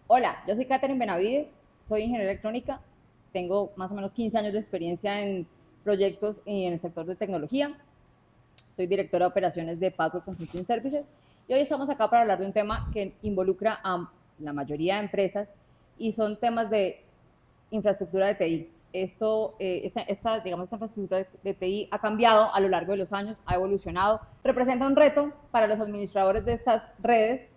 Hola, yo soy Catherine Benavides, soy ingeniera electrónica, tengo más o menos 15 años de experiencia en proyectos y en el sector de tecnología, soy directora de operaciones de Password Consulting Services y hoy estamos acá para hablar de un tema que involucra a la mayoría de empresas y son temas de infraestructura de TI. Esta infraestructura de TI ha cambiado a lo largo de los años, ha evolucionado, representa un reto para los administradores de estas redes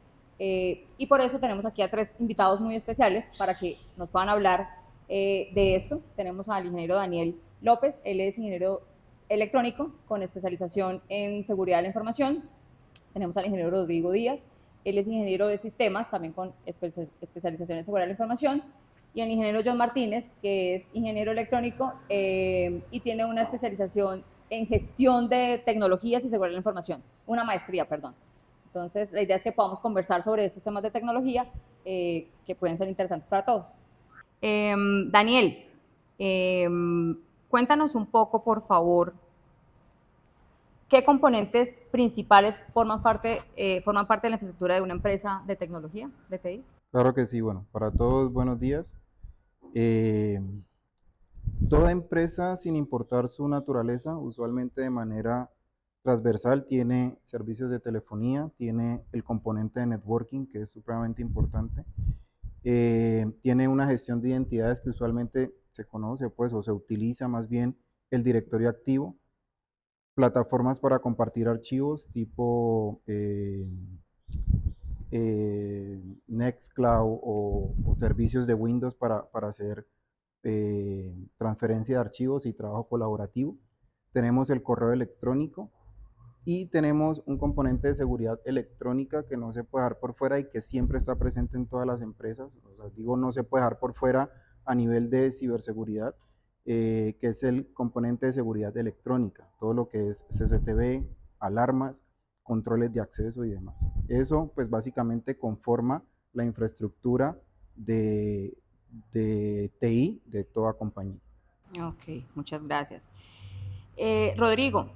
y por eso tenemos aquí a tres invitados muy especiales para que nos puedan hablar de esto. Tenemos al ingeniero Daniel López, él es ingeniero electrónico con especialización en seguridad de la información. Tenemos al ingeniero Rodrigo Díaz, él es ingeniero de sistemas, también con especialización en seguridad de la información. Y el ingeniero John Martínez, que es ingeniero electrónico y tiene una especialización en gestión de tecnologías y seguridad de la información, una maestría, perdón. Entonces, la idea es que podamos conversar sobre estos temas de tecnología que pueden ser interesantes para todos. Daniel, eh, cuéntanos un poco, por favor, ¿qué componentes principales forman parte de la infraestructura de una empresa de tecnología, de TI? Claro que sí, bueno, para todos buenos días. Eh, Toda empresa, sin importar su naturaleza, usualmente de manera transversal, tiene servicios de telefonía, tiene el componente de networking, que es supremamente importante, tiene una gestión de identidades que usualmente se conoce, pues, o se utiliza más bien el directorio activo, plataformas para compartir archivos tipo Nextcloud o servicios de Windows para hacer transferencia de archivos y trabajo colaborativo. Tenemos el correo electrónico y tenemos un componente de seguridad electrónica que no se puede dejar por fuera y que siempre está presente en todas las empresas. O sea, digo, no se puede dejar por fuera a nivel de ciberseguridad, que es el componente de seguridad electrónica, todo lo que es CCTV, alarmas, controles de acceso y demás. Eso pues básicamente conforma la infraestructura de, de TI de toda compañía. Ok, muchas gracias. Rodrigo,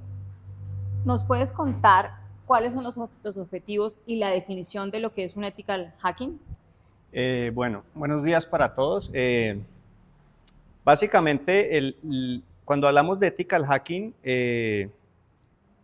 ¿nos puedes contar cuáles son los objetivos y la definición de lo que es un ethical hacking? Bueno, buenos días para todos. Básicamente, cuando hablamos de ethical hacking,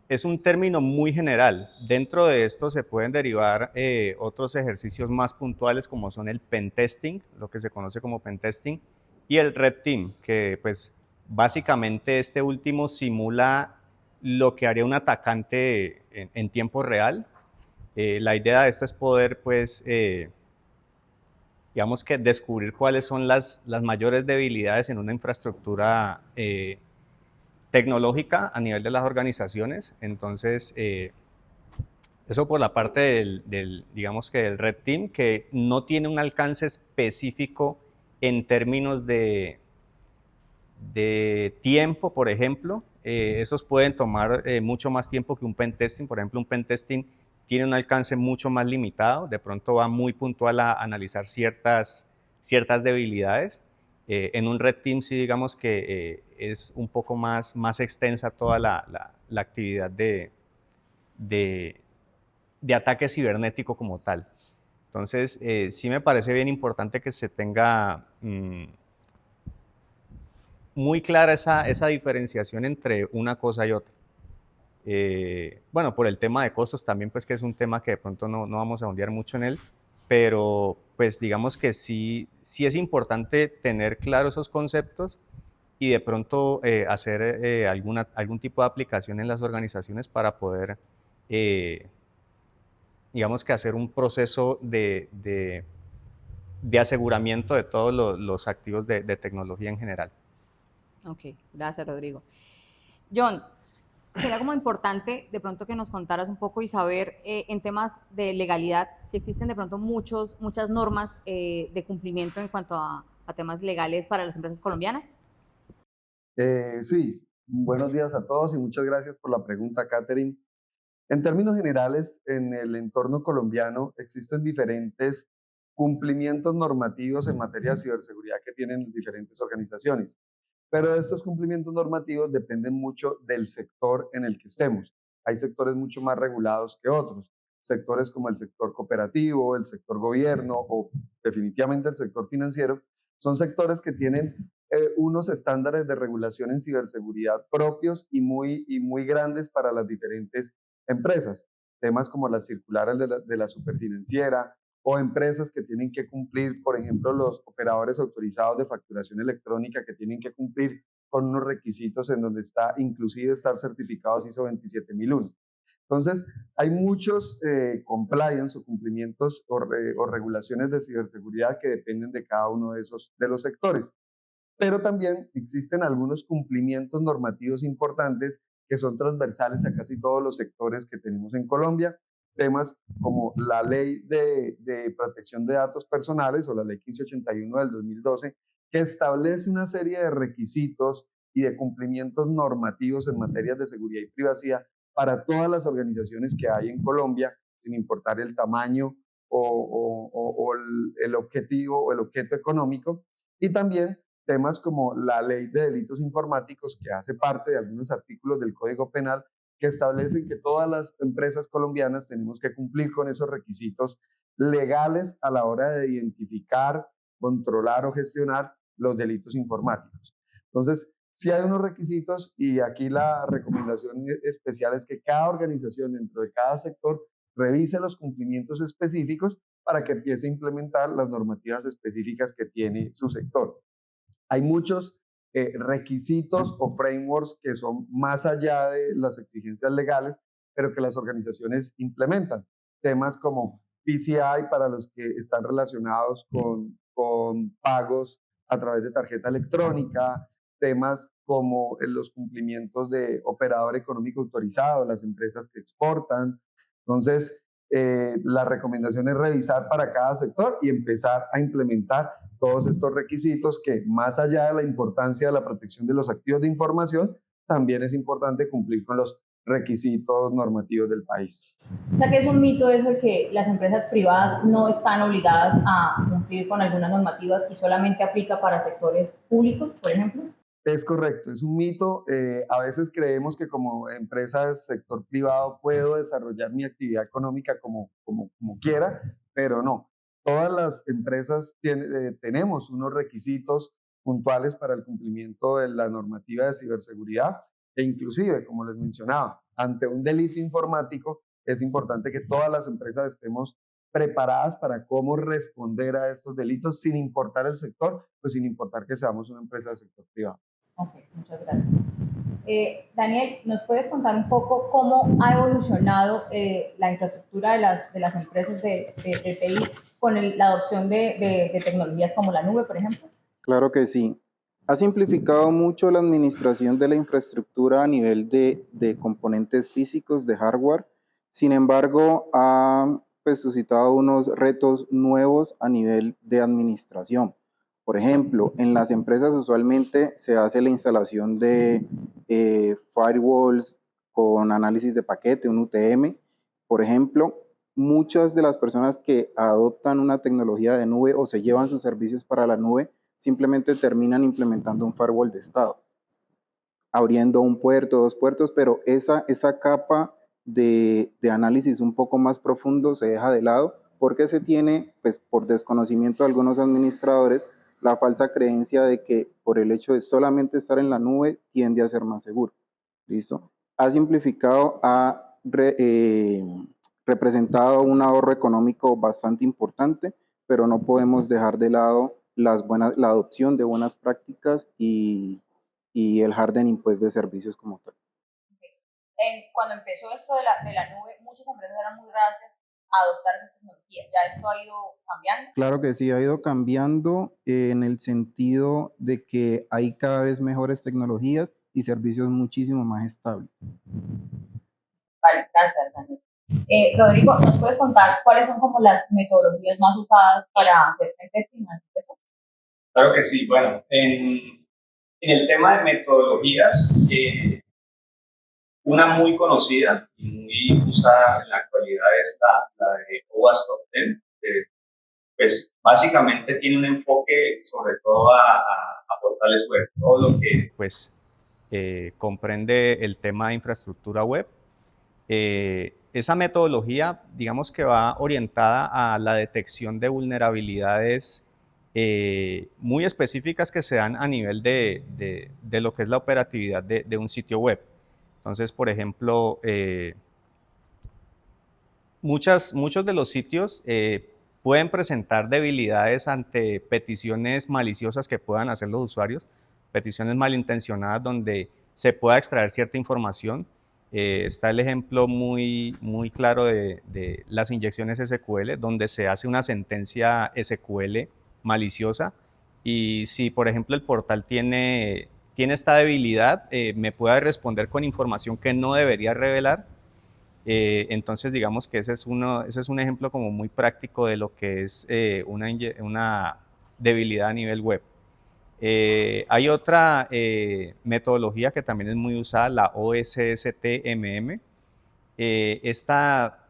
es un término muy general. Dentro de esto se pueden derivar otros ejercicios más puntuales como son el pentesting, lo que se conoce como pentesting, y el red team, que pues básicamente este último simula lo que haría un atacante en tiempo real. La idea de esto es poder pues digamos que descubrir cuáles son las mayores debilidades en una infraestructura tecnológica a nivel de las organizaciones. Entonces, eso por la parte digamos que del Red Team, que no tiene un alcance específico en términos de tiempo, por ejemplo. Esos pueden tomar mucho más tiempo que un pentesting. Por ejemplo, un pentesting tiene un alcance mucho más limitado, de pronto va muy puntual a analizar ciertas debilidades. En un Red Team sí digamos que es un poco más extensa toda la actividad de, de ataque cibernético como tal. Entonces, sí me parece bien importante que se tenga muy clara esa diferenciación entre una cosa y otra. Bueno, por el tema de costos también, pues que es un tema que de pronto no vamos a ondear mucho en él, pero pues digamos que sí es importante tener claros esos conceptos y de pronto hacer algún tipo de aplicación en las organizaciones para poder, eh, digamos que hacer un proceso de aseguramiento de todos los activos de tecnología en general. Ok, gracias, Rodrigo. John, sería como importante de pronto que nos contaras un poco y saber en temas de legalidad si existen de pronto muchas normas de cumplimiento en cuanto a temas legales para las empresas colombianas. Sí, buenos días a todos y muchas gracias por la pregunta, Catherine. En términos generales, en el entorno colombiano existen diferentes cumplimientos normativos en materia de ciberseguridad que tienen diferentes organizaciones, pero estos cumplimientos normativos dependen mucho del sector en el que estemos. Hay sectores mucho más regulados que otros. sectores como el sector cooperativo, el sector gobierno o definitivamente el sector financiero, son sectores que tienen unos estándares de regulación en ciberseguridad propios y muy grandes para las diferentes empresas. Temas como las circulares de la superfinanciera o empresas que tienen que cumplir, por ejemplo, los operadores autorizados de facturación electrónica que tienen que cumplir con unos requisitos en donde está inclusive estar certificados ISO 27001. Entonces, hay muchos compliance o cumplimientos o regulaciones de ciberseguridad que dependen de cada uno de los sectores. Pero también existen algunos cumplimientos normativos importantes que son transversales a casi todos los sectores que tenemos en Colombia. Temas como la Ley de Protección de Datos Personales o la Ley 1581 del 2012, que establece una serie de requisitos y de cumplimientos normativos en materias de seguridad y privacidad para todas las organizaciones que hay en Colombia, sin importar el tamaño o el objetivo o el objeto económico. Y también temas como la Ley de Delitos Informáticos, que hace parte de algunos artículos del Código Penal, que establecen que todas las empresas colombianas tenemos que cumplir con esos requisitos legales a la hora de identificar, controlar o gestionar los delitos informáticos. Entonces, sí hay unos requisitos y aquí la recomendación especial es que cada organización dentro de cada sector revise los cumplimientos específicos para que empiece a implementar las normativas específicas que tiene su sector. Hay muchos requisitos o frameworks que son más allá de las exigencias legales, pero que las organizaciones implementan. Temas como PCI para los que están relacionados con pagos a través de tarjeta electrónica, temas como los cumplimientos de operador económico autorizado, las empresas que exportan. Entonces, la recomendación es revisar para cada sector y empezar a implementar todos estos requisitos que, más allá de la importancia de la protección de los activos de información, también es importante cumplir con los requisitos normativos del país. O sea que es un mito eso de que las empresas privadas no están obligadas a cumplir con algunas normativas y solamente aplica para sectores públicos, por ejemplo. Es correcto, es un mito. A veces creemos que como empresa del sector privado puedo desarrollar mi actividad económica como quiera, pero no. Todas las empresas tenemos unos requisitos puntuales para el cumplimiento de la normativa de ciberseguridad e inclusive, como les mencionaba, ante un delito informático es importante que todas las empresas estemos preparadas para cómo responder a estos delitos sin importar el sector, pues sin importar que seamos una empresa del sector privado. Ok, muchas gracias. Daniel, ¿nos puedes contar un poco cómo ha evolucionado la infraestructura de las empresas de TI con la adopción de tecnologías como la nube, por ejemplo? Claro que sí. Ha simplificado mucho la administración de la infraestructura a nivel de componentes físicos, de hardware. Sin embargo, ha suscitado unos retos nuevos a nivel de administración. Por ejemplo, en las empresas usualmente se hace la instalación de firewalls con análisis de paquete, un UTM. Por ejemplo, muchas de las personas que adoptan una tecnología de nube o se llevan sus servicios para la nube simplemente terminan implementando un firewall de estado, abriendo un puerto, dos puertos, pero esa capa de análisis un poco más profundo se deja de lado porque se tiene, pues por desconocimiento de algunos administradores, la falsa creencia de que por el hecho de solamente estar en la nube tiende a ser más seguro. ¿Listo? Ha simplificado, ha representado un ahorro económico bastante importante, pero no podemos dejar de lado la adopción de buenas prácticas y el hardening pues, de servicios como tal. Cuando empezó esto de la nube, muchas empresas eran muy reacias a adoptar esa tecnología. ¿Ya esto ha ido cambiando? Claro que sí, ha ido cambiando en el sentido de que hay cada vez mejores tecnologías y servicios muchísimo más estables. Vale, gracias, Daniel. Rodrigo, ¿nos puedes contar cuáles son como las metodologías más usadas para hacer testing? Claro que sí. Bueno, en el tema de metodologías, una muy conocida y muy usada en la actualidad es la de OWASP Top 10, que pues básicamente tiene un enfoque sobre todo a portales web, todo lo que pues comprende el tema de infraestructura web. esa metodología, digamos que va orientada a la detección de vulnerabilidades muy específicas que se dan a nivel de lo que es la operatividad de un sitio web. Entonces, por ejemplo, muchos de los sitios pueden presentar debilidades ante peticiones maliciosas que puedan hacer los usuarios, peticiones malintencionadas donde se pueda extraer cierta información. Está el ejemplo muy claro de las inyecciones SQL, donde se hace una sentencia SQL maliciosa, y si, por ejemplo, el portal tiene esta debilidad, me puede responder con información que no debería revelar. Entonces, digamos que ese es un ejemplo como muy práctico de lo que es una debilidad a nivel web. Hay otra metodología que también es muy usada, la OSSTMM. Esta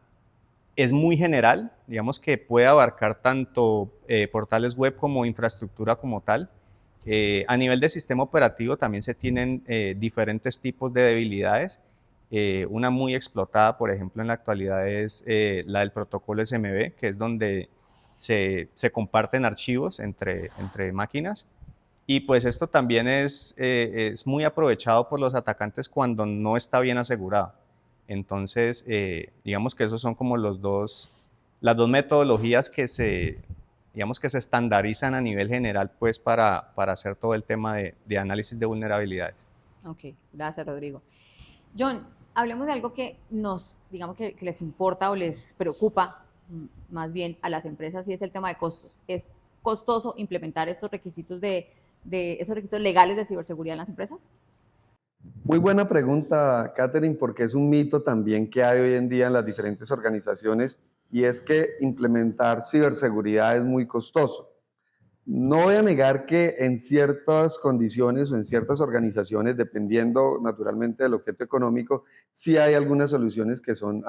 es muy general, digamos que puede abarcar tanto portales web como infraestructura como tal. A nivel de sistema operativo también se tienen diferentes tipos de debilidades. Una muy explotada, por ejemplo, en la actualidad es la del protocolo SMB, que es donde se comparten archivos entre máquinas. Y pues esto también es muy aprovechado por los atacantes cuando no está bien asegurado. Entonces, digamos que esos son como las dos metodologías que se estandarizan a nivel general, pues, para hacer todo el tema de análisis de vulnerabilidades. Ok, gracias, Rodrigo. John, hablemos de algo que digamos que les importa o les preocupa más bien a las empresas, y es el tema de costos. ¿Es costoso implementar estos requisitos esos requisitos legales de ciberseguridad en las empresas? Muy buena pregunta, Catherine, porque es un mito también que hay hoy en día en las diferentes organizaciones, y es que implementar ciberseguridad es muy costoso. No voy a negar que en ciertas condiciones o en ciertas organizaciones, dependiendo naturalmente del objeto económico, sí hay algunas soluciones que son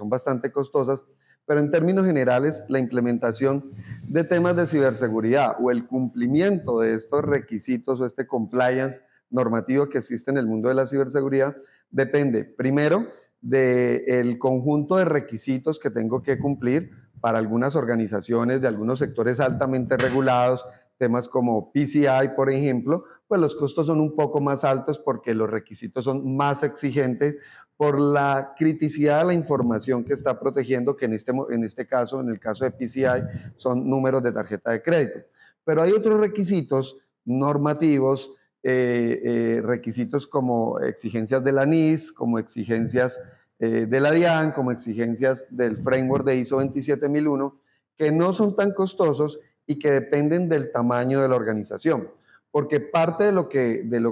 bastante costosas, pero en términos generales, la implementación de temas de ciberseguridad o el cumplimiento de estos requisitos o este compliance normativo que existe en el mundo de la ciberseguridad depende, primero, del conjunto de requisitos que tengo que cumplir. Para algunas organizaciones de algunos sectores altamente regulados, temas como PCI, por ejemplo, pues los costos son un poco más altos porque los requisitos son más exigentes por la criticidad de la información que está protegiendo, que en este caso, en el caso de PCI, son números de tarjeta de crédito. Pero hay otros requisitos normativos, requisitos como exigencias de la NIS, como exigencias de la DIAN, como exigencias del framework de ISO 27001, que no son tan costosos y que dependen del tamaño de la organización. Porque parte de lo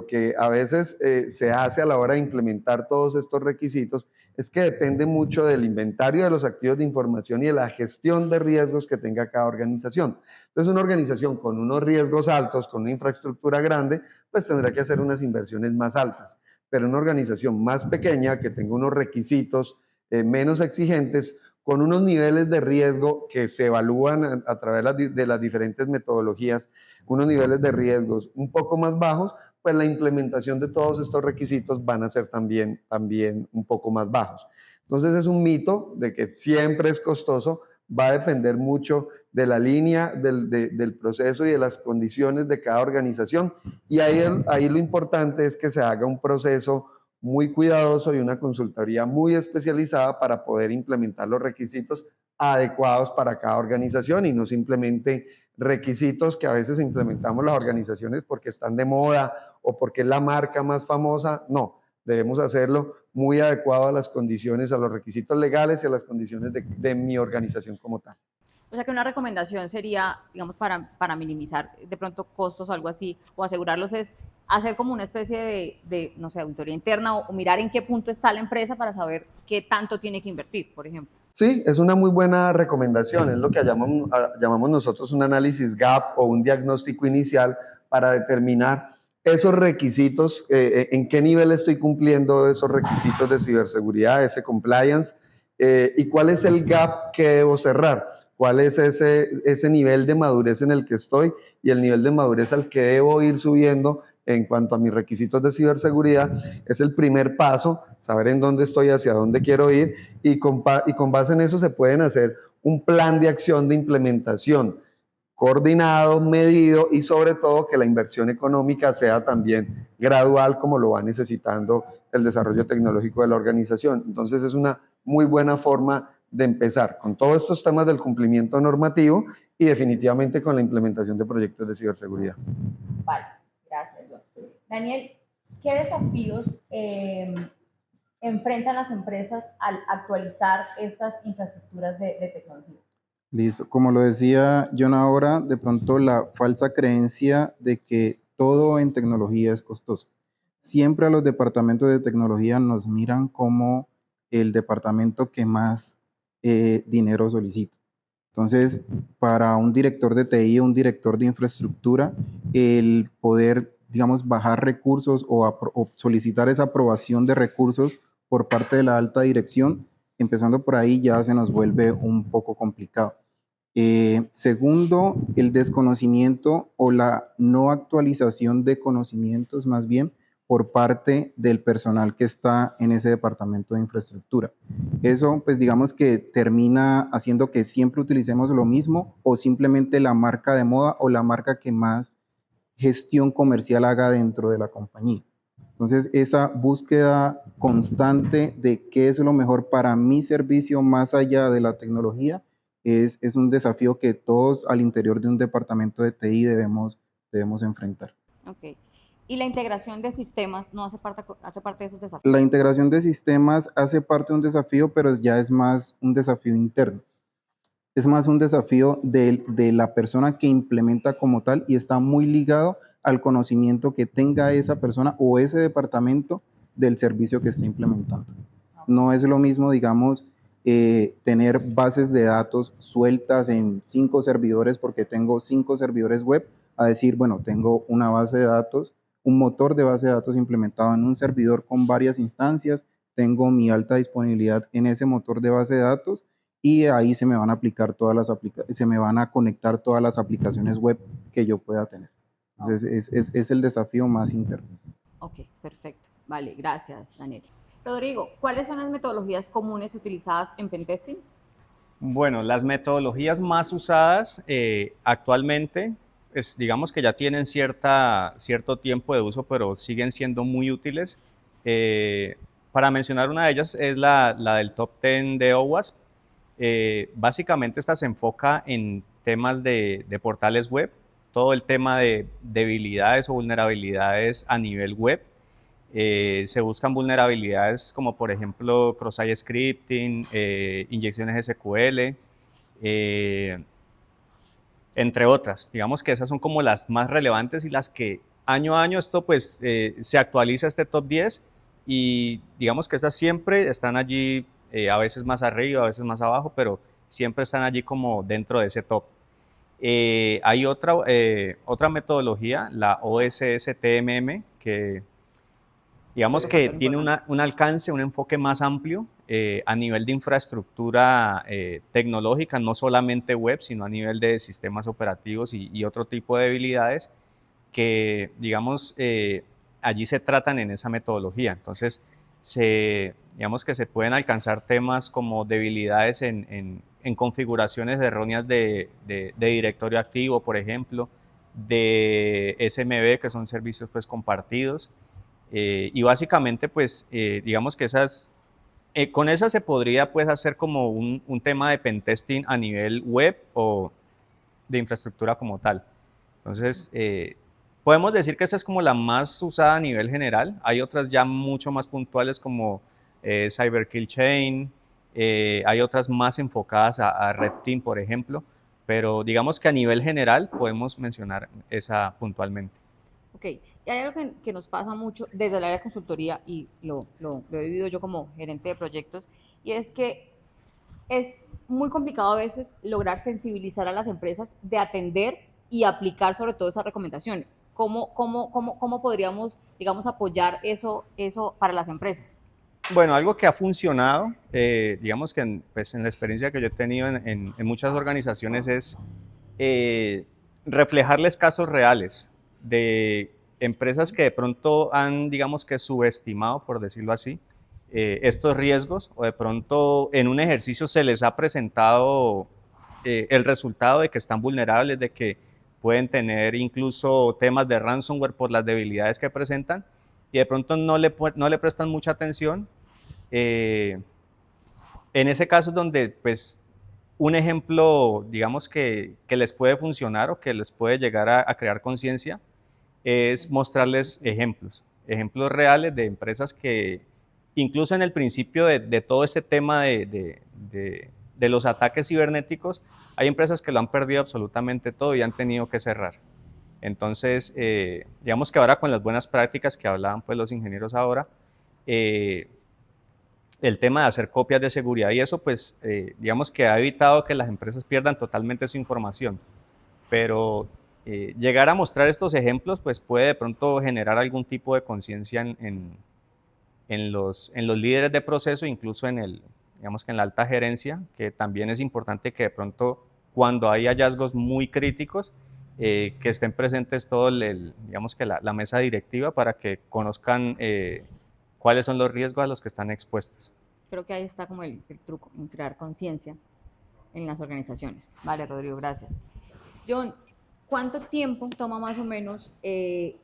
que a veces se hace a la hora de implementar todos estos requisitos es que depende mucho del inventario de los activos de información y de la gestión de riesgos que tenga cada organización. Entonces, una organización con unos riesgos altos, con una infraestructura grande, pues tendrá que hacer unas inversiones más altas. Pero una organización más pequeña, que tenga unos requisitos menos exigentes, con unos niveles de riesgo que se evalúan a través de las diferentes metodologías, unos niveles de riesgos un poco más bajos, pues la implementación de todos estos requisitos van a ser también un poco más bajos. Entonces es un mito de que siempre es costoso, va a depender mucho de la línea, del proceso y de las condiciones de cada organización, y ahí lo importante es que se haga un proceso muy cuidadoso y una consultoría muy especializada para poder implementar los requisitos adecuados para cada organización, y no simplemente requisitos que a veces implementamos las organizaciones porque están de moda o porque es la marca más famosa. No, debemos hacerlo muy adecuado a las condiciones, a los requisitos legales y a las condiciones de mi organización como tal. O sea que una recomendación sería, digamos, para minimizar de pronto costos o algo así, o asegurarlos, es hacer como una especie no sé, auditoría interna, o mirar en qué punto está la empresa para saber qué tanto tiene que invertir, por ejemplo. Sí, es una muy buena recomendación, es lo que llamamos nosotros un análisis gap o un diagnóstico inicial para determinar esos requisitos, en qué nivel estoy cumpliendo esos requisitos de ciberseguridad, ese compliance, y cuál es el gap que debo cerrar, cuál es ese nivel de madurez en el que estoy y el nivel de madurez al que debo ir subiendo en cuanto a mis requisitos de ciberseguridad, es el primer paso, saber en dónde estoy, hacia dónde quiero ir, y con base en eso se pueden hacer un plan de acción de implementación coordinado, medido y sobre todo que la inversión económica sea también gradual como lo va necesitando el desarrollo tecnológico de la organización. Entonces es una muy buena forma de empezar con todos estos temas del cumplimiento normativo y definitivamente con la implementación de proyectos de ciberseguridad. Vale, gracias, John. Daniel, ¿qué desafíos enfrentan las empresas al actualizar estas infraestructuras de tecnología? Listo. Como lo decía John ahora, de pronto la falsa creencia de que todo en tecnología es costoso. Siempre a los departamentos de tecnología nos miran como el departamento que más dinero solicita. Entonces, para un director de TI o un director de infraestructura, el poder, digamos, bajar recursos o solicitar esa aprobación de recursos por parte de la alta dirección, empezando por ahí ya se nos vuelve un poco complicado. Segundo, el desconocimiento o la no actualización de conocimientos más bien por parte del personal que está en ese departamento de infraestructura. Eso, pues digamos que termina haciendo que siempre utilicemos lo mismo o simplemente la marca de moda o la marca que más gestión comercial haga dentro de la compañía. Entonces, esa búsqueda constante de qué es lo mejor para mi servicio más allá de la tecnología es un desafío que todos al interior de un departamento de TI debemos enfrentar. Ok. ¿Y la integración de sistemas no hace parte de esos desafíos? La integración de sistemas hace parte de un desafío, pero ya es más un desafío interno. Es más un desafío de la persona que implementa como tal y está muy ligado al conocimiento que tenga esa persona o ese departamento del servicio que está implementando. No es lo mismo, digamos, tener bases de datos sueltas en 5 servidores porque tengo 5 servidores web, a decir, bueno, tengo una base de datos, un motor de base de datos implementado en un servidor con varias instancias, tengo mi alta disponibilidad en ese motor de base de datos y ahí se me van a aplicar se me van a conectar todas las aplicaciones web que yo pueda tener. Entonces, es el desafío más interno. Ok, perfecto. Vale, gracias, Daniel. Rodrigo, ¿cuáles son las metodologías comunes utilizadas en pentesting? Bueno, las metodologías más usadas actualmente, digamos que ya tienen cierto tiempo de uso, pero siguen siendo muy útiles. Para mencionar una de ellas es la del Top 10 de OWASP. Básicamente esta se enfoca en temas de portales web, todo el tema de debilidades o vulnerabilidades a nivel web. Se buscan vulnerabilidades como por ejemplo cross-site scripting, inyecciones SQL, entre otras. Digamos que esas son como las más relevantes y las que año a año esto pues se actualiza este top 10 y digamos que esas siempre están allí, a veces más arriba, a veces más abajo, pero siempre están allí como dentro de ese top. Hay otra metodología, la OSS-TMM, que digamos que tiene un alcance, un enfoque más amplio a nivel de infraestructura tecnológica, no solamente web, sino a nivel de sistemas operativos y otro tipo de debilidades que, digamos, allí se tratan en esa metodología. Entonces, digamos que se pueden alcanzar temas como debilidades en configuraciones erróneas de directorio activo, por ejemplo, de SMB, que son servicios pues compartidos. Y básicamente, pues, digamos que con esas se podría pues hacer como un tema de pentesting a nivel web o de infraestructura como tal. Entonces, podemos decir que esa es como la más usada a nivel general. Hay otras ya mucho más puntuales como Cyber Kill Chain, hay otras más enfocadas a Red Team, por ejemplo, pero digamos que a nivel general podemos mencionar esa puntualmente. Ok, y hay algo que nos pasa mucho desde el área de consultoría y lo he vivido yo como gerente de proyectos, y es que es muy complicado a veces lograr sensibilizar a las empresas de atender y aplicar sobre todo esas recomendaciones. ¿Cómo podríamos, digamos, apoyar eso para las empresas? Bueno, algo que ha funcionado, digamos que pues en la experiencia que yo he tenido en muchas organizaciones es reflejarles casos reales de empresas que de pronto han, digamos que subestimado, por decirlo así, estos riesgos, o de pronto en un ejercicio se les ha presentado el resultado de que están vulnerables, de que pueden tener incluso temas de ransomware por las debilidades que presentan, y de pronto no le prestan mucha atención. En ese caso es donde, pues, un ejemplo, digamos que les puede funcionar o que les puede llegar a crear conciencia, es mostrarles ejemplos reales de empresas que, incluso en el principio de todo este tema de los ataques cibernéticos, hay empresas que lo han perdido absolutamente todo y han tenido que cerrar. Entonces, digamos que ahora con las buenas prácticas que hablaban pues los ingenieros ahora, el tema de hacer copias de seguridad y eso, pues, digamos que ha evitado que las empresas pierdan totalmente su información. Pero llegar a mostrar estos ejemplos, pues, puede de pronto generar algún tipo de conciencia en los líderes de proceso, incluso digamos que en la alta gerencia, que también es importante que de pronto, cuando hay hallazgos muy críticos, que estén presentes todo digamos que la mesa directiva para que conozcan cuáles son los riesgos a los que están expuestos. Creo que ahí está como el truco, en crear conciencia en las organizaciones. Vale, Rodrigo, gracias. John, ¿cuánto tiempo toma más o menos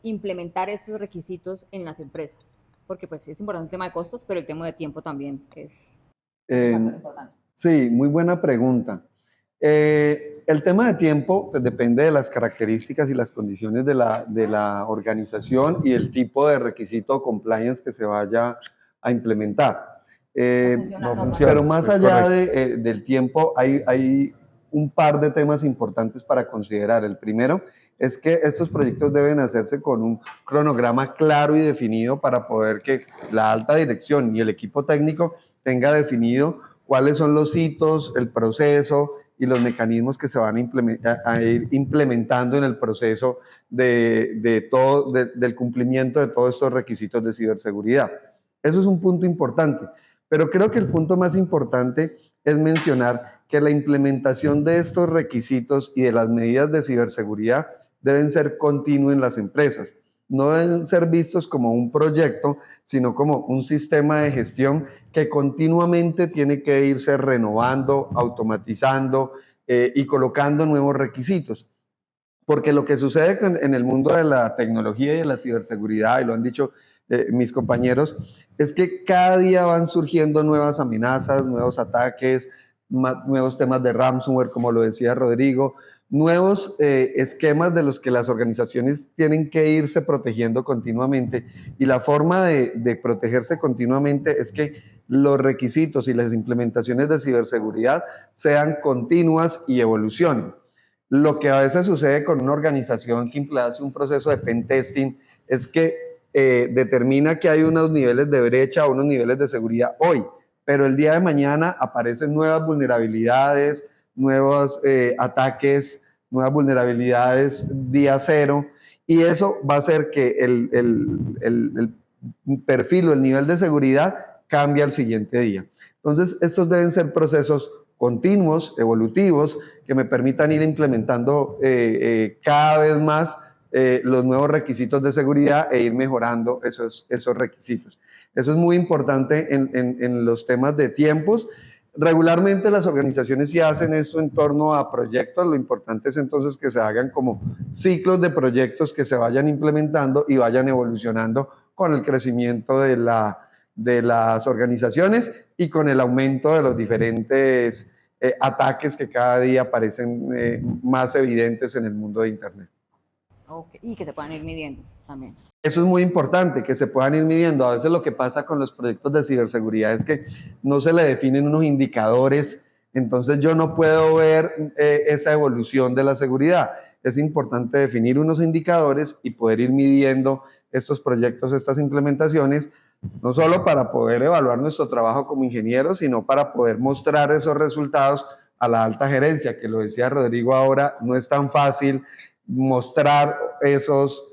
implementar estos requisitos en las empresas? Porque pues es importante el tema de costos, pero el tema de tiempo también es importante. Sí, muy buena pregunta. El tema de tiempo pues, depende de las características y las condiciones de la organización y el tipo de requisito o compliance que se vaya a implementar. No funciona. Pero más allá del tiempo, hay un par de temas importantes para considerar. El primero es que estos proyectos deben hacerse con un cronograma claro y definido para poder que la alta dirección y el equipo técnico tenga definido cuáles son los hitos, el proceso y los mecanismos que se van a ir implementando en el proceso del cumplimiento de todos estos requisitos de ciberseguridad. Eso es un punto importante, pero creo que el punto más importante es mencionar que la implementación de estos requisitos y de las medidas de ciberseguridad deben ser continuos en las empresas. No deben ser vistos como un proyecto, sino como un sistema de gestión que continuamente tiene que irse renovando, automatizando y colocando nuevos requisitos. Porque lo que sucede en el mundo de la tecnología y de la ciberseguridad, y lo han dicho mis compañeros, es que cada día van surgiendo nuevas amenazas, nuevos ataques, nuevos temas de ransomware, como lo decía Rodrigo, nuevos esquemas de los que las organizaciones tienen que irse protegiendo continuamente, y la forma de protegerse continuamente es que los requisitos y las implementaciones de ciberseguridad sean continuas y evolucionen. Lo que a veces sucede con una organización que hace un proceso de pen testing es que determina que hay unos niveles de brecha o unos niveles de seguridad hoy, pero el día de mañana aparecen nuevas vulnerabilidades, nuevos ataques, nuevas vulnerabilidades día cero, y eso va a hacer que el perfil o el nivel de seguridad cambie al siguiente día. Entonces, estos deben ser procesos continuos, evolutivos, que me permitan ir implementando cada vez más los nuevos requisitos de seguridad e ir mejorando esos requisitos. Eso es muy importante en los temas de tiempos. Regularmente las organizaciones sí hacen esto en torno a proyectos. Lo importante es entonces que se hagan como ciclos de proyectos que se vayan implementando y vayan evolucionando con el crecimiento de las organizaciones y con el aumento de los diferentes ataques que cada día parecen más evidentes en el mundo de Internet. Okay. Y que se puedan ir midiendo también. Eso es muy importante, que se puedan ir midiendo. A veces lo que pasa con los proyectos de ciberseguridad es que no se le definen unos indicadores, entonces yo no puedo ver esa evolución de la seguridad. Es importante definir unos indicadores y poder ir midiendo estos proyectos, estas implementaciones, no solo para poder evaluar nuestro trabajo como ingenieros, sino para poder mostrar esos resultados a la alta gerencia, que lo decía Rodrigo ahora, no es tan fácil mostrar esos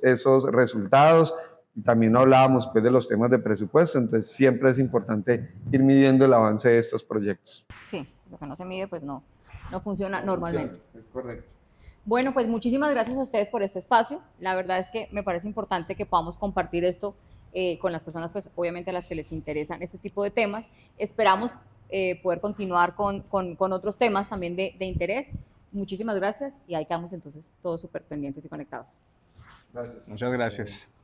resultados. Y también hablábamos pues, de los temas de presupuesto, entonces siempre es importante ir midiendo el avance de estos proyectos. Sí, lo que no se mide pues no funciona normalmente. Es correcto. Bueno, pues muchísimas gracias a ustedes por este espacio. La verdad es que me parece importante que podamos compartir esto con las personas, pues obviamente a las que les interesan este tipo de temas. Esperamos poder continuar con otros temas también de interés. Muchísimas gracias y ahí quedamos entonces todos súper pendientes y conectados. Gracias. Muchas gracias.